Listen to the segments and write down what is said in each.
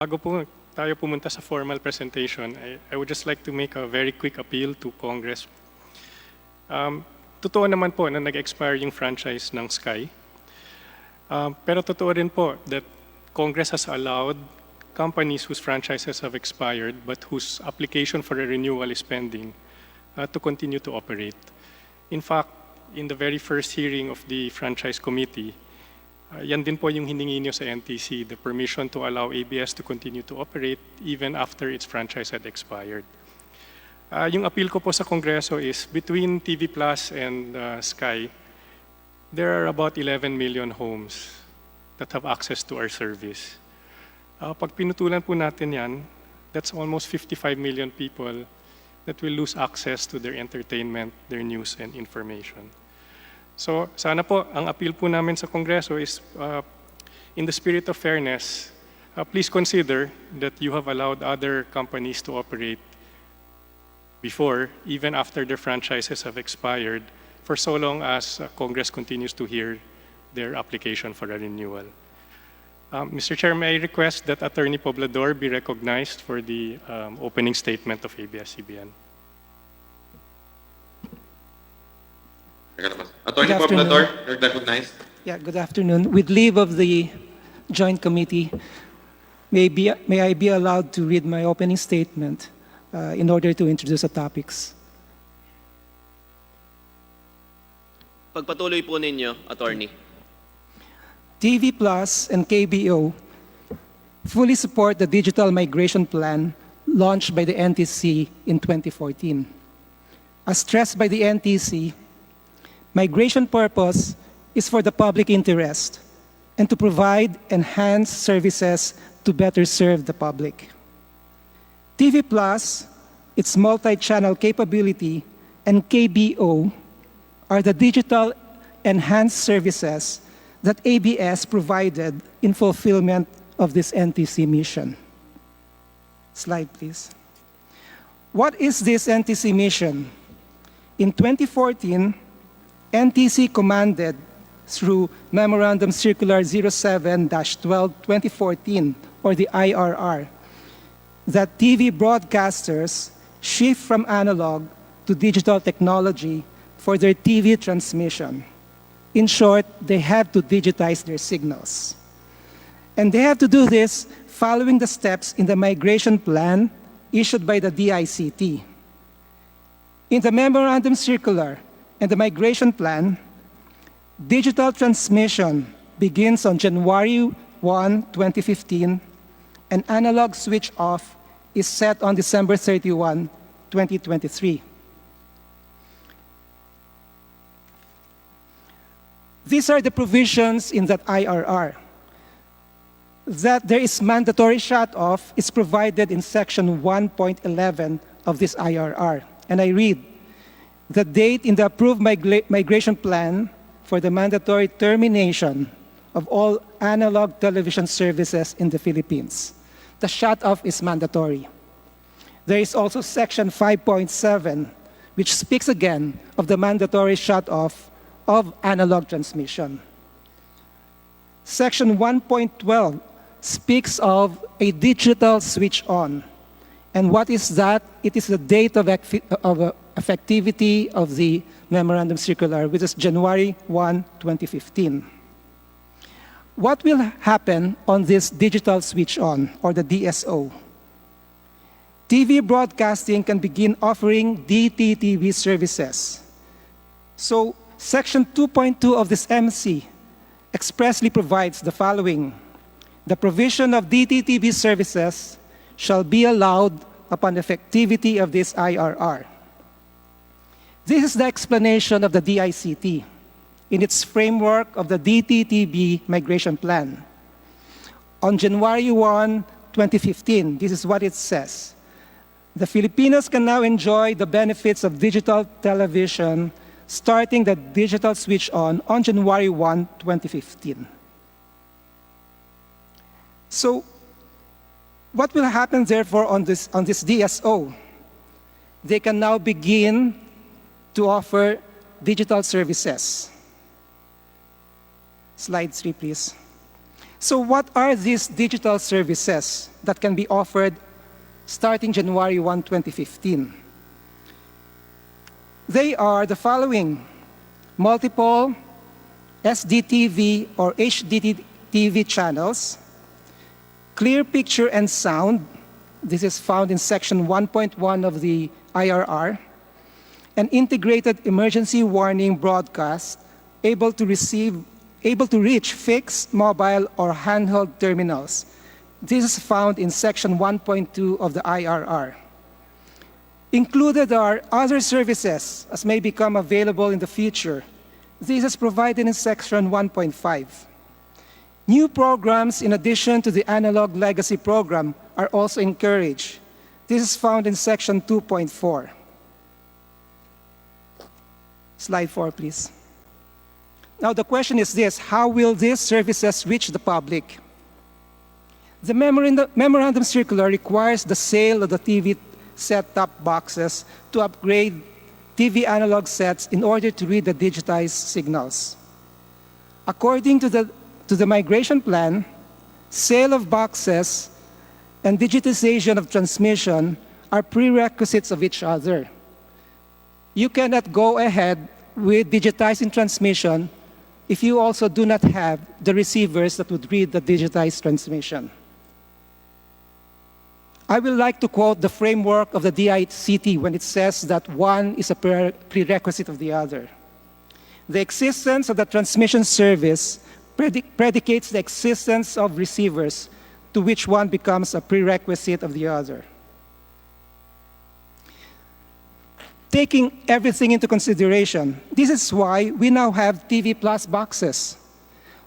Bago po tayo pumunta sa formal presentation, I would just like to make a very quick appeal to Congress. Totoo naman po na nag-expire yung franchise ng Sky. Pero totoo rin po that Congress has allowed companies whose franchises have expired but whose application for a renewal is pending to continue to operate. In fact, in the very first hearing of the Franchise Committee, yan din po yung hiningi niyo sa NTC, the permission to allow ABS to continue to operate even after its franchise had expired. Yung appeal ko po sa Kongreso is between TV Plus and Sky, there are about 11 million homes that have access to our service. Pag pinutulan po natin yan, that's almost 55 million people that will lose access to their entertainment, their news, and information. So sana po, ang appeal po namin sa Kongreso is in the spirit of fairness, please consider that you have allowed other companies to operate before, even after their franchises have expired, for so long as Congress continues to hear their application for a renewal. Mr. Chair, may I request that Attorney Poblador be recognized for the opening statement of ABS-CBN. Attorney Poblador, you're recognized. Yeah, good afternoon. With leave of the Joint Committee, may I be allowed to read my opening statement in order to introduce the topics? Pagpatuloy po ninyo, Attorney. TV Plus and KBO fully support the digital migration plan launched by the NTC in 2014. As stressed by the NTC, migration purpose is for the public interest and to provide enhanced services to better serve the public. TV Plus, its multi-channel capability, and KBO are the digital enhanced services that ABS provided in fulfillment of this NTC mission. Slide, please. What is this NTC mission? In 2014, NTC commanded through Memorandum Circular 07-12-2014, or the IRR, that TV broadcasters shift from analog to digital technology for their TV transmission. In short, they have to digitize their signals. And they have to do this following the steps in the migration plan issued by the DICT. In the Memorandum Circular and the migration plan, digital transmission begins on January 1, 2015, and analog switch off is set on December 31, 2023. These are the provisions in that IRR. That there is mandatory shut-off is provided in section 1.11 of this IRR. And I read, the date in the approved migration plan for the mandatory termination of all analog television services in the Philippines. The shut-off is mandatory. There is also section 5.7, which speaks again of the mandatory shut-off of analog transmission. Section 1.12 speaks of a digital switch on. And what is that? It is the date of effectivity of the Memorandum Circular, which is January 1, 2015. What will happen on this digital switch on, or the DSO? TV broadcasting can begin offering DTTV services. So, Section 2.2 of this MC expressly provides the following. The provision of DTTV services shall be allowed upon effectivity of this IRR. This is the explanation of the DICT in its framework of the DTTV migration plan. On January 1, 2015, this is what it says. The Filipinos can now enjoy the benefits of digital television starting the digital switch on January 1, 2015. So, what will happen therefore on this DSO? They can now begin to offer digital services. Slide 3, please. So what are these digital services that can be offered starting January 1, 2015? They are the following: multiple SDTV or HDTV channels, clear picture and sound. This is found in section 1.1 of the IRR, an integrated emergency warning broadcast able to reach fixed, mobile, or handheld terminals. This is found in section 1.2 of the IRR. Included are other services as may become available in the future. This is provided in section 1.5. New programs in addition to the analog legacy program are also encouraged. This is found in section 2.4. Slide 4, please. Now the question is this: how will these services reach the public? The memorandum circular requires the sale of the TV set-top boxes to upgrade TV analog sets in order to read the digitized signals. According to the migration plan, sale of boxes and digitization of transmission are prerequisites of each other. You cannot go ahead with digitizing transmission if you also do not have the receivers that would read the digitized transmission. I would like to quote the framework of the DICT when it says that one is a prerequisite of the other. The existence of the transmission service predicates the existence of receivers, to which one becomes a prerequisite of the other. Taking everything into consideration, this is why we now have TV Plus boxes.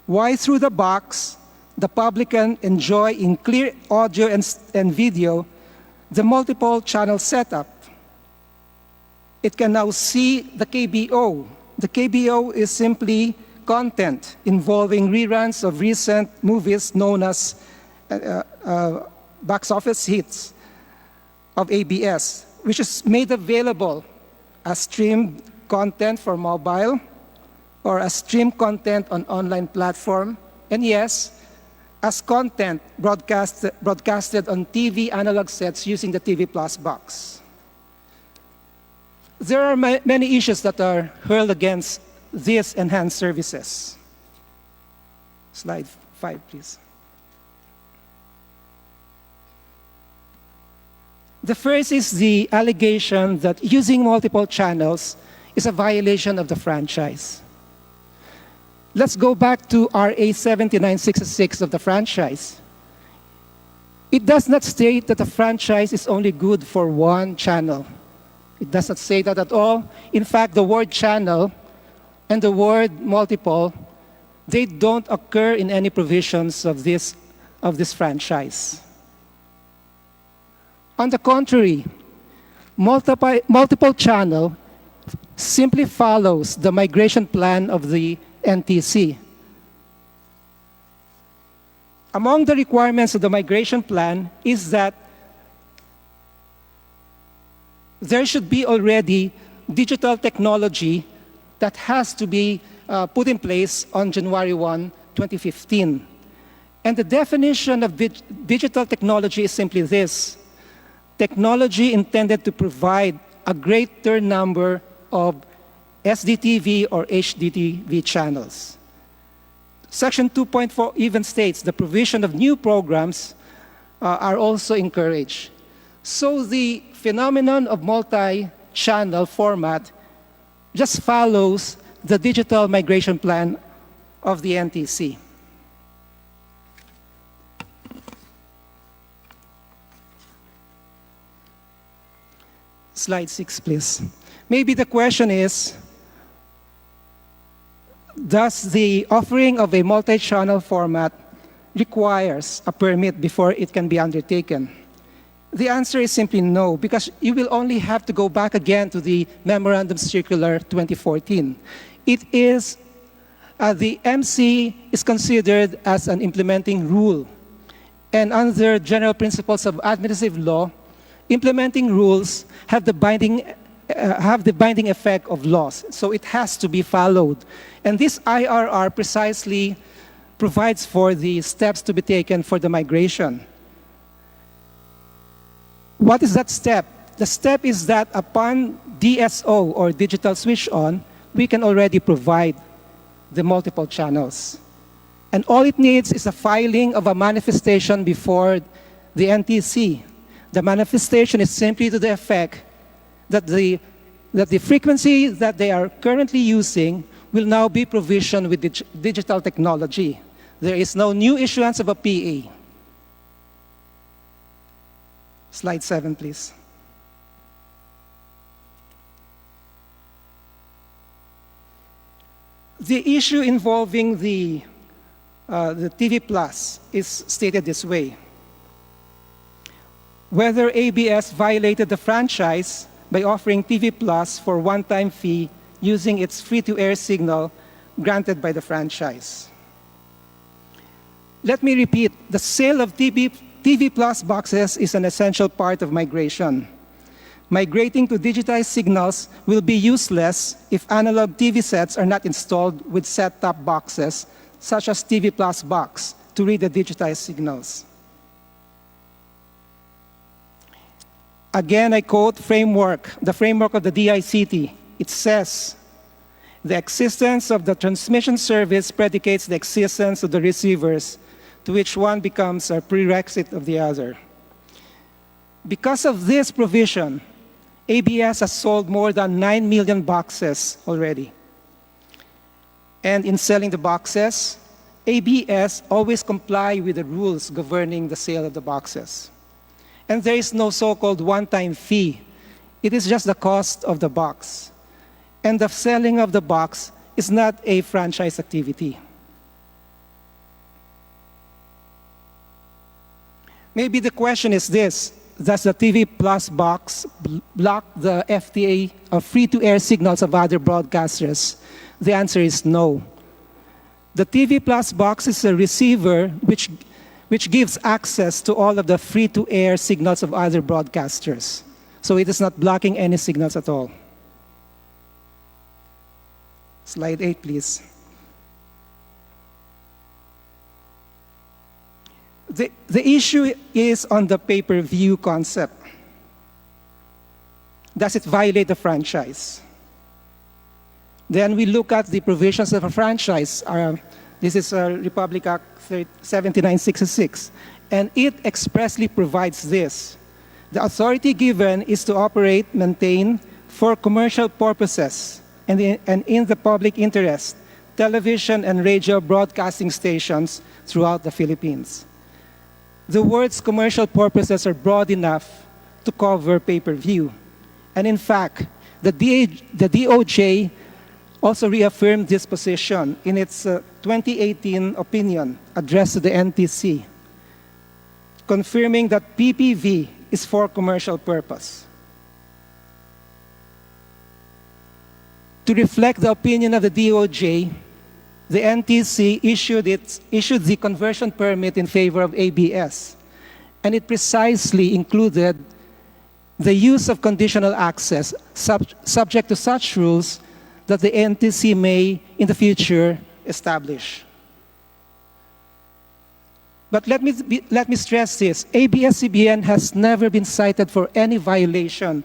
Why through the box, the public can enjoy in clear audio and video the multiple channel setup. It can now see the KBO. The KBO is simply content involving reruns of recent movies known as box office hits of ABS, which is made available as streamed content for mobile or as streamed content on online platform, and yes, as content broadcasted on TV analog sets using the TV Plus box. There are many issues that are hurled against these enhanced services. Slide 5, please. The first is the allegation that using multiple channels is a violation of the franchise. Let's go back to RA 7966 of the franchise. It does not state that a franchise is only good for one channel. It does not say that at all. In fact, the word channel and the word multiple, they don't occur in any provisions of this franchise. On the contrary, multiple channel simply follows the migration plan of the NTC. Among the requirements of the migration plan is that there should be already digital technology that has to be put in place on January 1, 2015. And the definition of digital technology is simply this: technology intended to provide a greater number of SDTV or HDTV channels. Section 2.4 even states the provision of new programs are also encouraged. So the phenomenon of multi-channel format just follows the digital migration plan of the NTC. Slide 6, please. Maybe the question is, does the offering of a multi-channel format requires a permit before it can be undertaken? The answer is simply no, because you will only have to go back again to the Memorandum Circular 2014. It is, the MC is considered as an implementing rule. And under general principles of administrative law, implementing rules have the binding effect of laws, so it has to be followed. And this IRR precisely provides for the steps to be taken for the migration. What is that step? The step is that upon DSO, or digital switch on, we can already provide the multiple channels. And all it needs is a filing of a manifestation before the NTC. The manifestation is simply to the effect that the frequency that they are currently using will now be provisioned with digital technology. There is no new issuance of a PA. Slide 7, please. The issue involving the TV Plus is stated this way. Whether ABS violated the franchise by offering TV Plus for one-time fee using its free-to-air signal granted by the franchise. Let me repeat, the sale of TV Plus boxes is an essential part of migration. Migrating to digitized signals will be useless if analog TV sets are not installed with set-top boxes, such as TV Plus box, to read the digitized signals. Again, I quote the framework of the DICT. It says, the existence of the transmission service predicates the existence of the receivers, to which one becomes a prerequisite of the other. Because of this provision, ABS has sold more than 9 million boxes already. And in selling the boxes, ABS always comply with the rules governing the sale of the boxes. And there is no so-called one-time fee. It is just the cost of the box. And the selling of the box is not a franchise activity. Maybe the question is this: does the TV Plus box block the FTA of free-to-air signals of other broadcasters? The answer is no. The TV Plus box is a receiver which gives access to all of the free-to-air signals of other broadcasters. So it is not blocking any signals at all. Slide 8, please. The issue is on the pay-per-view concept. Does it violate the franchise? Then we look at the provisions of a franchise. This is Republic Act 7966, and it expressly provides this. The authority given is to operate, maintain, for commercial purposes, and in the public interest, television and radio broadcasting stations throughout the Philippines. The words commercial purposes are broad enough to cover pay-per-view. And in fact, the DOJ also reaffirmed this position in its 2018 opinion addressed to the NTC, confirming that PPV is for commercial purpose. To reflect the opinion of the DOJ, the NTC issued the conversion permit in favor of ABS, and it precisely included the use of conditional access subject to such rules that the NTC may, in the future, establish. But let me stress this: ABS-CBN has never been cited for any violation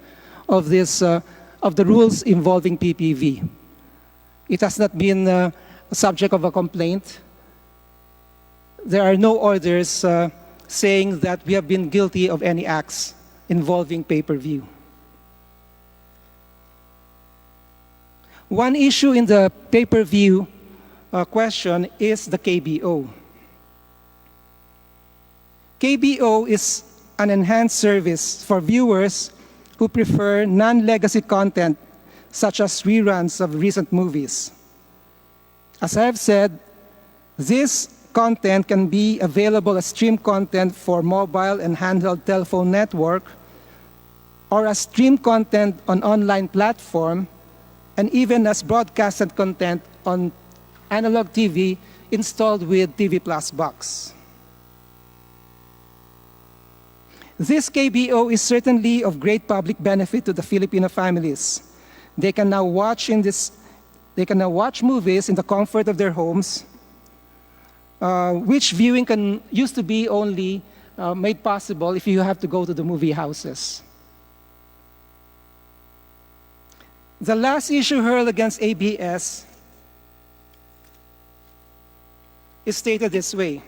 of the rules involving PPV. It has not been a subject of a complaint. There are no orders saying that we have been guilty of any acts involving pay-per-view. One issue in the pay-per-view question is the KBO. KBO is an enhanced service for viewers who prefer non-legacy content, such as reruns of recent movies. As I have said, this content can be available as stream content for mobile and handheld telephone network, or as stream content on online platform, and even as broadcasted content on analog TV installed with TV Plus box. This KBO is certainly of great public benefit to the Filipino families. They can now watch movies in the comfort of their homes, which viewing used to be only made possible if you have to go to the movie houses. The last issue hurled against ABS is stated this way: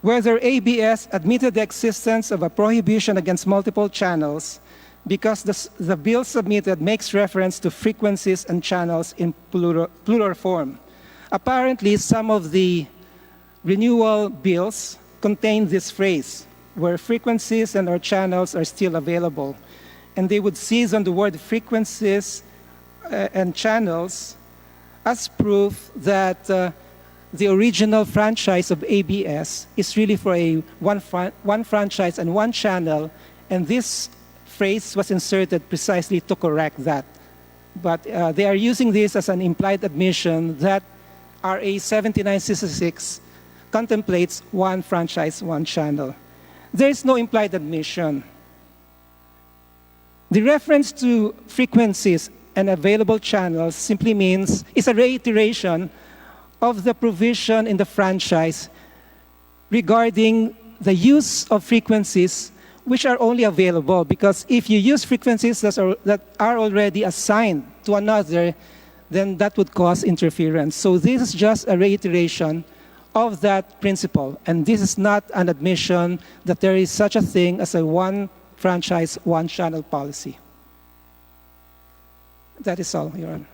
whether ABS admitted the existence of a prohibition against multiple channels because the bill submitted makes reference to frequencies and channels in plural form. Apparently, some of the renewal bills contain this phrase, where frequencies and or channels are still available. And they would seize on the word frequencies and channels as proof that the original franchise of ABS is really for one franchise and one channel, and this phrase was inserted precisely to correct that. But they are using this as an implied admission that RA 7966 contemplates one franchise, one channel. There is no implied admission. The reference to frequencies and available channels simply means, is a reiteration of the provision in the franchise regarding the use of frequencies which are only available, because if you use frequencies that are already assigned to another, then that would cause interference. So this is just a reiteration of that principle, and this is not an admission that there is such a thing as a one franchise, one channel policy. That is all, Your Honor.